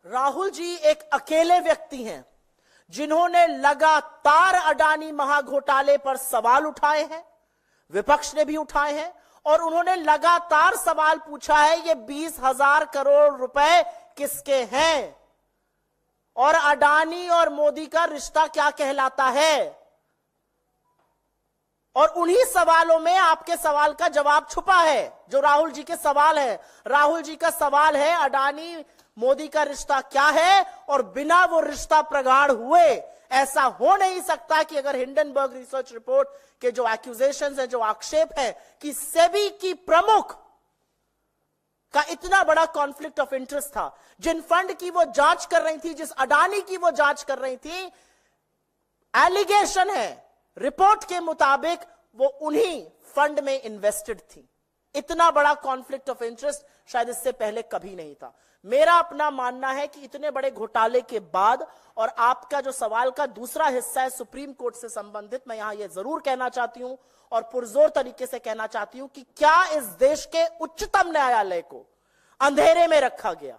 राहुल जी एक अकेले व्यक्ति हैं जिन्होंने लगातार अडानी महाघोटाले पर सवाल उठाए हैं, विपक्ष ने भी उठाए हैं, और उन्होंने लगातार सवाल पूछा है ये 20,000 करोड़ रुपए किसके हैं और अडानी और मोदी का रिश्ता क्या कहलाता है। और उन्हीं सवालों में आपके सवाल का जवाब छुपा है जो राहुल जी के सवाल है। राहुल जी का सवाल है अडानी मोदी का रिश्ता क्या है, और बिना वो रिश्ता प्रगाढ़ हुए ऐसा हो नहीं सकता कि अगर हिंडनबर्ग रिसर्च रिपोर्ट के जो एक्यूजेशंस हैं, जो आक्षेप है कि सेबी की प्रमुख का इतना बड़ा कॉन्फ्लिक्ट ऑफ इंटरेस्ट था, जिन फंड की वो जांच कर रही थी, जिस अडानी की वो जांच कर रही थी, एलिगेशन है रिपोर्ट के मुताबिक वो उन्हीं फंड में इन्वेस्टेड थी। इतना बड़ा कॉन्फ्लिक्ट ऑफ इंटरेस्ट शायद इससे पहले कभी नहीं था। मेरा अपना मानना है कि इतने बड़े घोटाले के बाद, और आपका जो सवाल का दूसरा हिस्सा है सुप्रीम कोर्ट से संबंधित, मैं यहां यह जरूर कहना चाहती हूं और पुरजोर तरीके से कहना चाहती हूं कि क्या इस देश के उच्चतम न्यायालय को अंधेरे में रखा गया?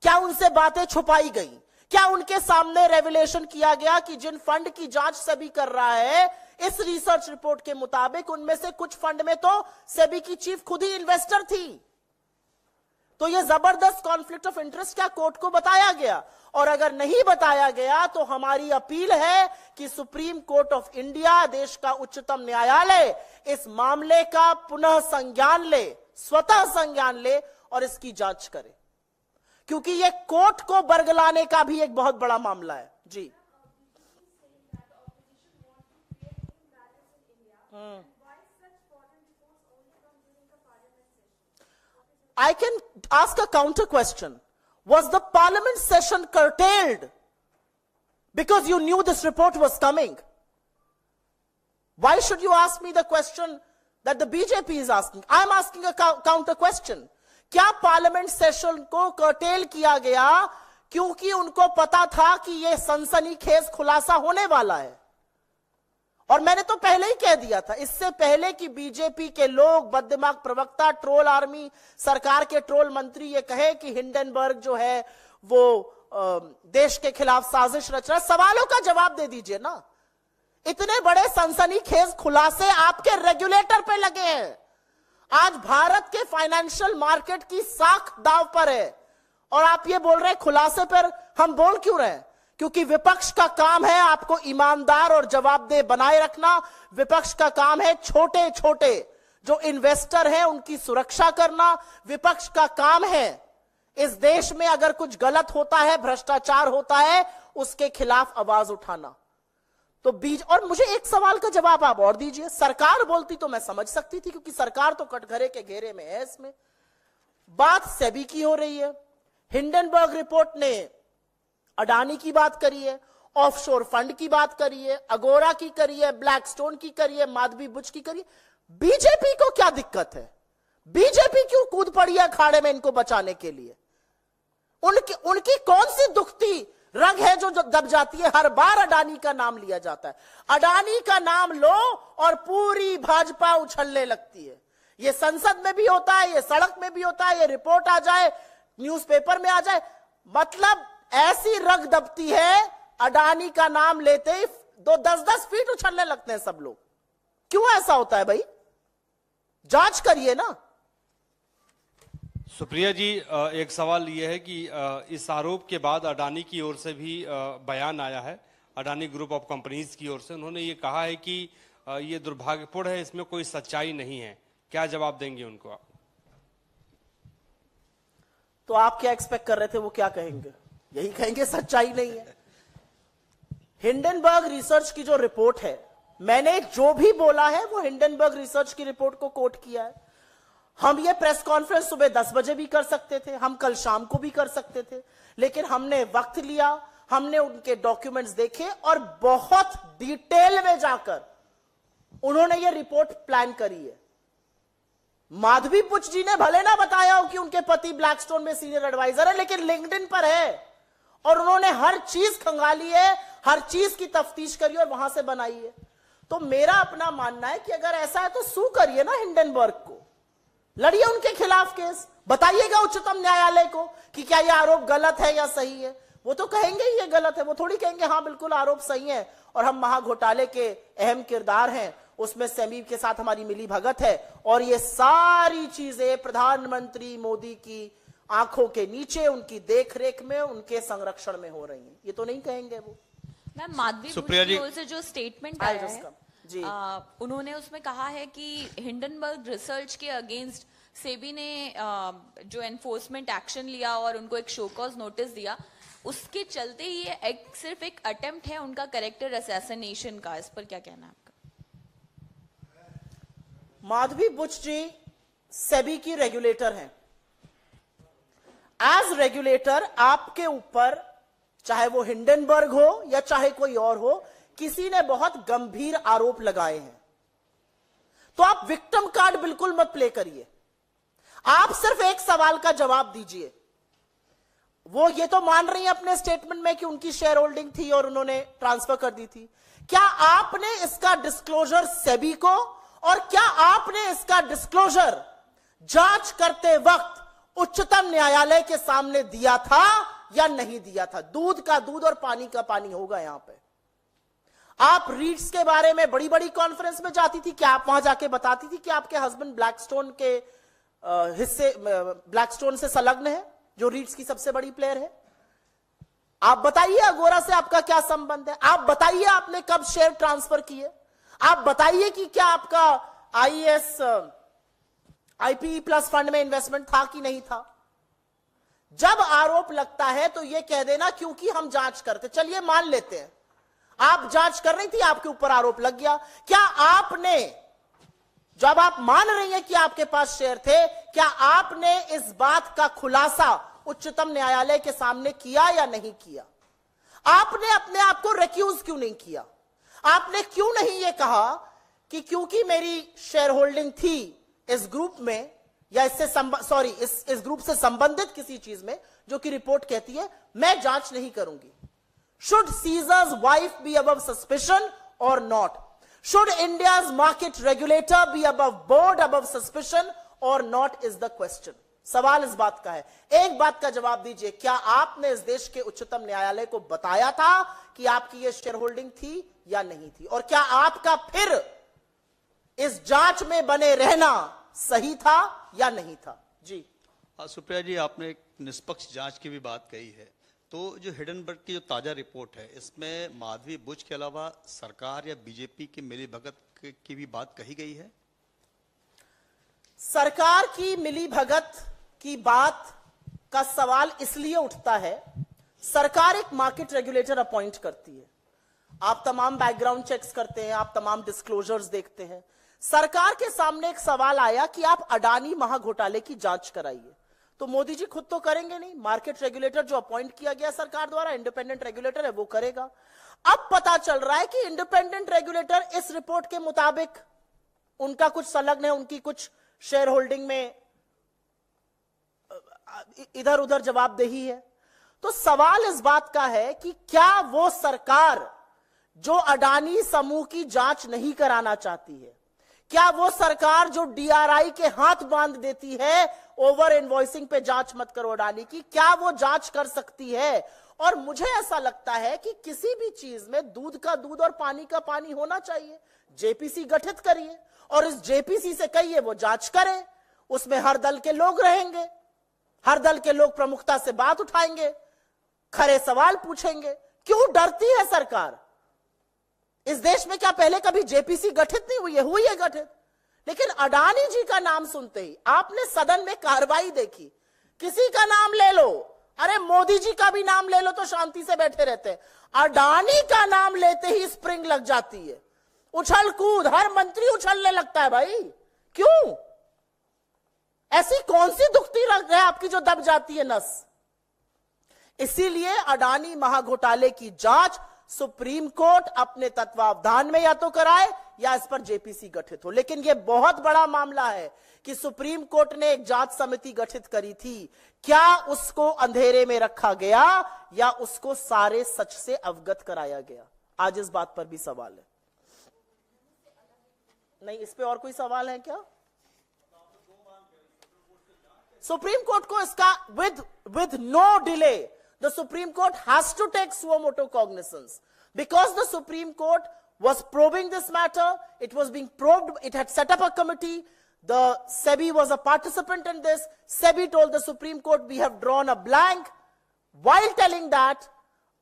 क्या उनसे बातें छुपाई गई? क्या उनके सामने रेवलेशन किया गया कि जिन फंड की जांच सेबी कर रहा है, इस रिसर्च रिपोर्ट के मुताबिक उनमें से कुछ फंड में तो सेबी की चीफ खुद ही इन्वेस्टर थी? तो यह जबरदस्त कॉन्फ्लिक्ट ऑफ इंटरेस्ट क्या कोर्ट को बताया गया? और अगर नहीं बताया गया तो हमारी अपील है कि सुप्रीम कोर्ट ऑफ इंडिया, देश का उच्चतम न्यायालय, इस मामले का पुनः संज्ञान ले, स्वतः संज्ञान ले और इसकी जांच करे, क्योंकि यह कोर्ट को बरगलाने का भी एक बहुत बड़ा मामला है। जी I can ask a counter question. Was the parliament session curtailed because you knew this report was coming? Why should you ask me the question that the BJP is asking? I'm asking a counter question. क्या parliament session को cartel किया गया क्योंकि उनको पता था कि यह सनसनीखेज खुलासा होने वाला है? और मैंने तो पहले ही कह दिया था, इससे पहले कि बीजेपी के लोग, बददिमाग प्रवक्ता, ट्रोल आर्मी, सरकार के ट्रोल मंत्री ये कहे कि हिंडनबर्ग जो है वो देश के खिलाफ साजिश रच रहा है, सवालों का जवाब दे दीजिए ना। इतने बड़े सनसनीखेज खुलासे आपके रेगुलेटर पे लगे हैं। आज भारत के फाइनेंशियल मार्केट की साख दांव पर है और आप ये बोल रहे हैं खुलासे पर। हम बोल क्यों रहे हैं? क्योंकि विपक्ष का काम है आपको ईमानदार और जवाबदेह बनाए रखना। विपक्ष का काम है छोटे छोटे जो इन्वेस्टर हैं उनकी सुरक्षा करना। विपक्ष का काम है इस देश में अगर कुछ गलत होता है, भ्रष्टाचार होता है, उसके खिलाफ आवाज उठाना। तो और मुझे एक सवाल का जवाब आप और दीजिए। सरकार बोलती तो मैं समझ सकती थी क्योंकि सरकार तो कटघरे के घेरे में है। इसमें बात सेबी की हो रही है। हिंडनबर्ग रिपोर्ट ने अडानी की बात करी है, ऑफशोर फंड की बात करी है, अगोरा की करी है, ब्लैकस्टोन की करी है, माधवी बुच की करी है। बीजेपी को क्या दिक्कत है? बीजेपी क्यों कूद पड़ी है अखाड़े में इनको बचाने के लिए? उनकी कौन सी दुखती रग है जो दब जाती है? हर बार अडानी का नाम लिया जाता है। अडानी का नाम लो और पूरी भाजपा उछलने लगती है। यह संसद में भी होता है, यह सड़क में भी होता है, यह रिपोर्ट आ जाए, न्यूज़पेपर में आ जाए, मतलब ऐसी रग दबती है अडानी का नाम लेते ही 10-10 फीट उछलने लगते हैं सब लोग। क्यों ऐसा होता है भाई? जांच करिए ना। सुप्रिया जी, एक सवाल यह है कि इस आरोप के बाद अडानी की ओर से भी बयान आया है, अडानी ग्रुप ऑफ कंपनीज की ओर से। उन्होंने ये कहा है कि ये दुर्भाग्यपूर्ण है, इसमें कोई सच्चाई नहीं है। क्या जवाब देंगे उनको आप? तो आप क्या एक्सपेक्ट कर रहे थे वो क्या कहेंगे? यही कहेंगे सच्चाई नहीं है। हिंडनबर्ग रिसर्च की जो रिपोर्ट है, मैंने जो भी बोला है वो हिंडनबर्ग रिसर्च की रिपोर्ट को कोट किया है। हम ये प्रेस कॉन्फ्रेंस सुबह 10 बजे भी कर सकते थे, हम कल शाम को भी कर सकते थे, लेकिन हमने वक्त लिया, हमने उनके डॉक्यूमेंट्स देखे और बहुत डिटेल में जाकर उन्होंने ये रिपोर्ट प्लान करी है। माधवी पुच जी ने भले ना बताया हो कि उनके पति ब्लैकस्टोन में सीनियर एडवाइजर है, लेकिन लिंक्डइन पर है और उन्होंने हर चीज खंगाली है, हर चीज की तफ्तीश करी और वहां से बनाई है। तो मेरा अपना मानना है कि अगर ऐसा है तो सू करिए ना हिंडनबर्ग को। लड़िए उनके खिलाफ केस, बताइएगा उच्चतम न्यायालय को कि क्या यह आरोप गलत है या सही है। वो तो कहेंगे ही ये गलत है, वो थोड़ी कहेंगे हाँ बिल्कुल आरोप सही है और हम महाघोटाले के अहम किरदार हैं, उसमें सेमी के साथ हमारी मिली भगत है और ये सारी चीजें प्रधानमंत्री मोदी की आंखों के नीचे, उनकी देखरेख में, उनके संरक्षण में हो रही है। ये तो नहीं कहेंगे वो। मैम, माधवी बुश की ओर से जो स्टेटमेंट आया है जी, उन्होंने उसमें कहा है कि हिंडनबर्ग रिसर्च के अगेंस्ट सेबी ने जो एनफोर्समेंट एक्शन लिया और उनको एक शो कॉज नोटिस दिया, उसके चलते ही ये सिर्फ एक अटेम्प्ट है उनका कैरेक्टर असैसिनेशन का। इस पर क्या कहना है आपका? माधवी बुश जी सेबी की रेगुलेटर हैं। एज रेगुलेटर आपके ऊपर, चाहे वो हिंडनबर्ग हो या चाहे कोई और हो, किसी ने बहुत गंभीर आरोप लगाए हैं, तो आप विक्टिम कार्ड बिल्कुल मत प्ले करिए। आप सिर्फ एक सवाल का जवाब दीजिए। वो ये तो मान रही हैं अपने स्टेटमेंट में कि उनकी शेयर होल्डिंग थी और उन्होंने ट्रांसफर कर दी थी। क्या आपने इसका डिस्क्लोजर सेबी को और क्या आपने इसका डिस्क्लोजर जांच करते वक्त उच्चतम न्यायालय के सामने दिया था या नहीं दिया था? दूध का दूध और पानी का पानी होगा यहां पे। आप रीट्स के बारे में बड़ी बड़ी कॉन्फ्रेंस में जाती थी, क्या आप वहां जाके बताती थी कि आपके हस्बैंड ब्लैकस्टोन के हिस्से, ब्लैकस्टोन से संलग्न है, जो रीट्स की सबसे बड़ी प्लेयर है? आप बताइए अगोरा से आपका क्या संबंध है? आप बताइए आपने कब शेयर ट्रांसफर किए? आप बताइए कि क्या आपका आईएएस आईपीई प्लस फंड में इन्वेस्टमेंट था कि नहीं था? जब आरोप लगता है तो यह कह देना क्योंकि हम जांच करते। चलिए मान लेते हैं आप जांच कर रही थी, आपके ऊपर आरोप लग गया। क्या आपने, जब आप मान रही हैं कि आपके पास शेयर थे, क्या आपने इस बात का खुलासा उच्चतम न्यायालय के सामने किया या नहीं किया? आपने अपने आप को रिक्यूज क्यों नहीं किया? आपने क्यों नहीं यह कहा कि क्योंकि मेरी शेयर होल्डिंग थी इस ग्रुप में या इस ग्रुप से संबंधित किसी चीज में जो कि रिपोर्ट कहती है, मैं जांच नहीं करूंगी। Should Caesar's wife be above suspicion or not? Should India's market regulator be above board, above suspicion or not is the question. सवाल इस बात का है। एक बात का जवाब दीजिए, क्या आपने इस देश के उच्चतम न्यायालय को बताया था कि आपकी यह शेयर होल्डिंग थी या नहीं थी? और क्या आपका फिर इस जांच में बने रहना सही था या नहीं था? जी सुप्रिया जी, आपने एक निष्पक्ष जांच की भी बात कही है, तो जो हिडनबर्ग की जो ताजा रिपोर्ट है, इसमें माधवी बुश के अलावा सरकार या बीजेपी की मिलीभगत की भी बात कही गई है? सरकार की मिलीभगत की बात का सवाल इसलिए उठता है, सरकार एक मार्केट रेगुलेटर अपॉइंट करती है, आप तमाम बैकग्राउंड चेक्स करते हैं, आप तमाम डिस्क्लोजर्स देखते हैं। सरकार के सामने एक सवाल आया कि आप अडानी महाघोटाले की जांच कराइए, तो मोदी जी खुद तो करेंगे नहीं, मार्केट रेगुलेटर जो अपॉइंट किया गया सरकार द्वारा, इंडिपेंडेंट रेगुलेटर है, वो करेगा। अब पता चल रहा है कि इंडिपेंडेंट रेगुलेटर इस रिपोर्ट के मुताबिक उनका कुछ संलग्न है, उनकी कुछ शेयर होल्डिंग में इधर उधर जवाबदेही है। तो सवाल इस बात का है कि क्या वो सरकार जो अडानी समूह की जांच नहीं कराना चाहती है, क्या वो सरकार जो डीआरआई के हाथ बांध देती है ओवर इनवॉइसिंग पे जांच मत करो अडानी की, क्या वो जांच कर सकती है? और मुझे ऐसा लगता है कि किसी भी चीज में दूध का दूध और पानी का पानी होना चाहिए। जेपीसी गठित करिए और इस जेपीसी से कहिए वो जांच करे, उसमें हर दल के लोग रहेंगे, हर दल के लोग प्रमुखता से बात उठाएंगे, खरे सवाल पूछेंगे। क्यों डरती है सरकार? इस देश में क्या पहले कभी जेपीसी गठित नहीं हुई है? हुई है गठित, लेकिन अडानी जी का नाम सुनते ही आपने सदन में कार्रवाई देखी, किसी का नाम ले लो, अरे मोदी जी का भी नाम ले लो तो शांति से बैठे रहते हैं, अडानी का नाम लेते ही स्प्रिंग लग जाती है, उछल कूद, हर मंत्री उछलने लगता है। भाई क्यों? ऐसी कौन सी दुखती रग है आपकी जो दब जाती है नस? इसीलिए अडानी महाघोटाले की जांच सुप्रीम कोर्ट अपने तत्वावधान में या तो कराए या इस पर जेपीसी गठित हो। लेकिन यह बहुत बड़ा मामला है कि सुप्रीम कोर्ट ने एक जांच समिति गठित करी थी, क्या उसको अंधेरे में रखा गया या उसको सारे सच से अवगत कराया गया? आज इस बात पर भी सवाल है। नहीं, इस पे और कोई सवाल है क्या? सुप्रीम कोर्ट को इसका with no delay, the Supreme Court has to take suo motu cognizance, because the Supreme Court was probing this matter. It was being probed. It had set up a committee. The SEBI was a participant in this. SEBI told the Supreme Court, we have drawn a blank, while telling that,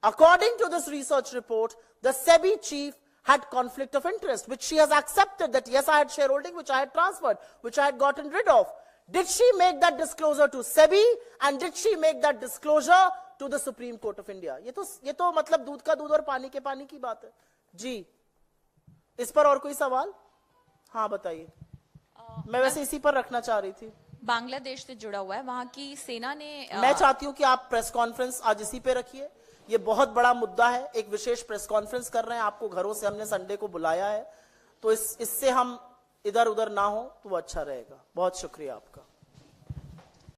according to this research report, the SEBI chief had conflict of interest, which she has accepted, that yes, I had shareholding, which I had transferred, which I had gotten rid of. Did she make that disclosure to SEBI, and did she make that disclosure to the Supreme Court of India? ये तो मतलब दूध का दूध और पानी के पानी की बात है जी। इस पर और कोई सवाल? हाँ बताइए। मैं वैसे इसी पर रखना चाह रही थी। बांग्लादेश से जुड़ा हुआ है, वहां की सेना ने मैं चाहती हूं कि आप प्रेस कॉन्फ्रेंस आज इसी पे रखिए। ये बहुत बड़ा मुद्दा है, एक विशेष प्रेस कॉन्फ्रेंस कर रहे हैं, आपको घरों से हमने संडे को बुलाया है, तो इससे हम इधर उधर ना हो तो वो अच्छा रहेगा। बहुत शुक्रिया आपका।